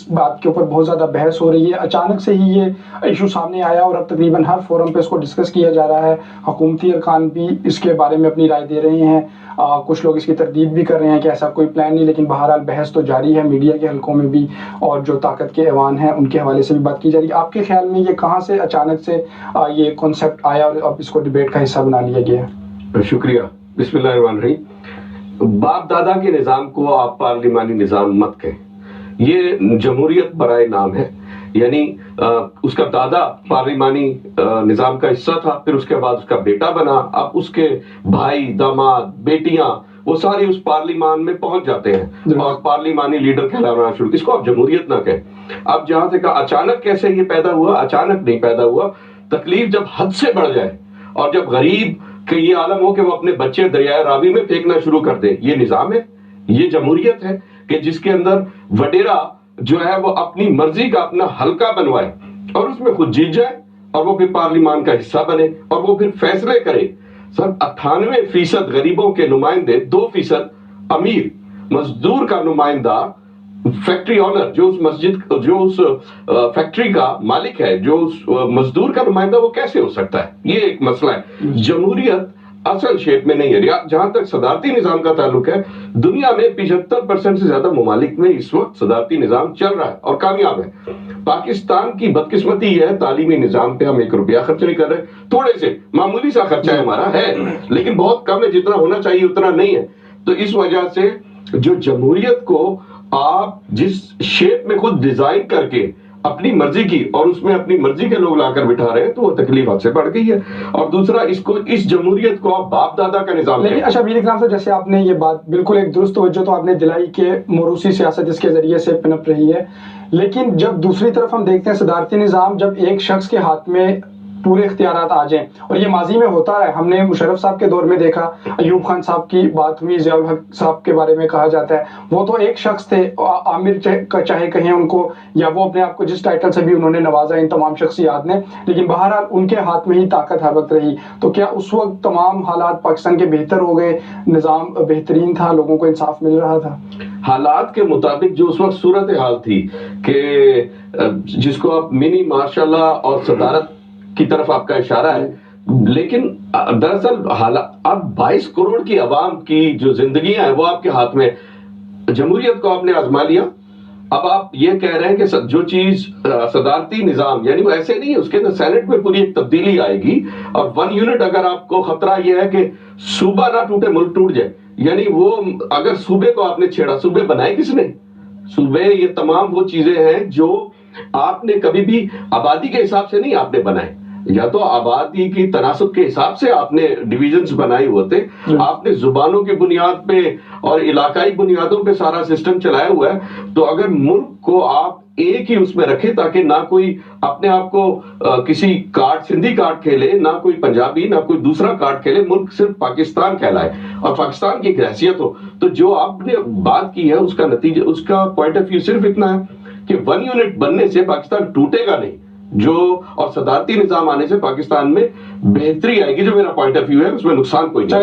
بات کے اوپر بہت زیادہ بحث ہو رہی ہے. اچانک سے ہی یہ ایشو سامنے آیا اور اب تقریباً ہر فورم پہ اس کو ڈسکس کیا جا رہا ہے. حکومتی ارکان بھی اس کے بارے میں اپنی رائے دے رہے ہیں, کچھ لوگ اس کی تردید بھی کر رہے ہیں کہ ایسا کوئی پلان نہیں, لیکن بہرحال بحث تو جاری ہے میڈیا کے حلقوں میں بھی, اور جو طاقت کے ایوان ہیں ان کے حوالے سے بھی بات کی جا رہی ہے. آپ کے خیال میں یہ کہاں سے اچانک سے یہ کانسیپٹ آیا اور اب اس کو ڈیبیٹ کا حصہ بنا لیا گیا ہے؟ شکریہ. بسم اللہ الرحمن الرحیم. باپ دادا کے نظام کو آپ پارلیمانی نظام مت کہیں, یہ جمہوریت برائے نام ہے. یعنی اس کا دادا پارلیمانی نظام کا حصہ تھا, پھر اس کے بعد اس کا بیٹا بنا, اب اس کے بھائی, داماد, بیٹیاں وہ سارے اس پارلیمان میں پہنچ جاتے ہیں اور پارلیمانی لیڈر کہلانا شروع. اس کو آپ جمہوریت نہ کہیں. اب جہاں سے کہا اچانک کیسے یہ پیدا ہوا, اچانک نہیں پیدا ہوا. تکلیف جب حد سے بڑھ جائے اور جب غریب کہ یہ عالم ہو کہ وہ اپنے بچے دریائے راوی میں پھینکنا شروع کر دے, یہ نظام ہے, یہ جمہوریت ہے کہ جس کے اندر وڈیرا جو ہے وہ اپنی مرضی کا اپنا حلقہ بنوائے اور اس میں خود جیت جائے اور وہ پھر پارلیمان کا حصہ بنے اور وہ پھر فیصلے کرے. سر 98% غریبوں کے نمائندے, 2% امیر, مزدور کا نمائندہ, فیکٹری آنر جو اس مسجد جو اس فیکٹری کا مالک ہے, جو اس مزدور کا نمائندہ, وہ کیسے ہو سکتا ہے؟ یہ ایک مسئلہ ہے. جمہوریت اصل شیپ میں نہیں ہے. جہاں تک صدارتی نظام کا تعلق ہے, دنیا میں 75% سے زیادہ ممالک میں اس وقت صدارتی نظام چل رہا ہے اور کامیاب ہے. پاکستان کی بدقسمتی یہ ہے تعلیمی نظام پہ ہم 1 روپیہ خرچ نہیں کر رہے. تھوڑے سے معمولی سا خرچہ ہمارا ہے لیکن بہت کم ہے, جتنا ہونا چاہیے اتنا نہیں ہے. تو اس وجہ سے جو جمہوریت کو آپ جس شیپ میں خود ڈیزائن کر کے اپنی مرضی کی اور اس میں اپنی مرضی کے لوگ لا کر بٹھا رہے ہیں, تو وہ تکلیف حد سے بڑھ گئی ہے. اور دوسرا, اس جمہوریت کو آپ باپ دادا کا نظام لیکن اچھا میر اکرام صاحب, جیسے آپ نے یہ بات بالکل ایک درست توجہ تو آپ نے دلائی کہ موروثی سیاست اس کے ذریعے سے پنپ رہی ہے, لیکن جب دوسری طرف ہم دیکھتے ہیں صدارتی نظام جب ایک شخص کے ہاتھ میں پورے اختیارات آ جائیں, اور یہ ماضی میں ہوتا ہے, ہم نے مشرف صاحب کے دور میں دیکھا, ایوب خان صاحب کی بات ہوئی, ضیاء الحق صاحب کے بارے میں کہا جاتا ہے وہ تو ایک شخص تھے, عامر چاہے کہیں ان کو, یا وہ اپنے آپ کو جس ٹائٹل سے بھی انہوں نے نوازا ان تمام شخصیات نے, لیکن بہرحال ان کے ہاتھ میں ہی طاقت ہر وقت رہی. تو کیا اس وقت تمام حالات پاکستان کے بہتر ہو گئے, نظام بہترین تھا, لوگوں کو انصاف مل رہا تھا؟ حالات کے مطابق جو اس وقت صورتحال تھی کہ جس کو آپ منی ماشاء اللہ اور صدارت کی طرف آپ کا اشارہ ہے, لیکن دراصل اب 22 کروڑ کی عوام کی جو زندگیاں ہیں وہ آپ کے ہاتھ میں. جمہوریت کو آپ نے آزما لیا, اب آپ یہ کہہ رہے ہیں کہ جو چیز صدارتی نظام, یعنی وہ ایسے نہیں ہے, اس کے اندر سینٹ میں پوری ایک تبدیلی آئے گی, اور 1 یونٹ اگر آپ کو خطرہ یہ ہے کہ صوبہ نہ ٹوٹے ملک ٹوٹ جائے, یعنی وہ اگر صوبے کو آپ نے چھیڑا, صوبے بنائے کس نے؟ صوبے یہ تمام وہ چیزیں ہیں جو آپ نے کبھی بھی آبادی کے حساب سے نہیں آپ نے بنائے, یا تو آبادی کی تناسب کے حساب سے آپ نے ڈویژنز بنائے ہوتے, آپ نے زبانوں کی بنیاد پہ اور علاقائی بنیادوں پہ سارا سسٹم چلایا ہوا ہے. تو اگر ملک کو آپ ایک ہی اس میں رکھے تاکہ نہ کوئی اپنے آپ کو کسی کارڈ, سندھی کارڈ کھیلے, نہ کوئی پنجابی, نہ کوئی دوسرا کارڈ کھیلے, ملک صرف پاکستان کہلائے اور پاکستان کی ایک حیثیت ہو, تو جو آپ نے بات کی ہے اس کا نتیجہ, اس کا پوائنٹ آف ویو صرف اتنا ہے کہ 1 یونٹ بننے سے پاکستان ٹوٹے گا نہیں, اور صدارتی نظام آنے سے پاکستان میں بہتری آئے گی. جو میرا پوائنٹ آف ویو ہے اس میں نقصان کوئی نہیں.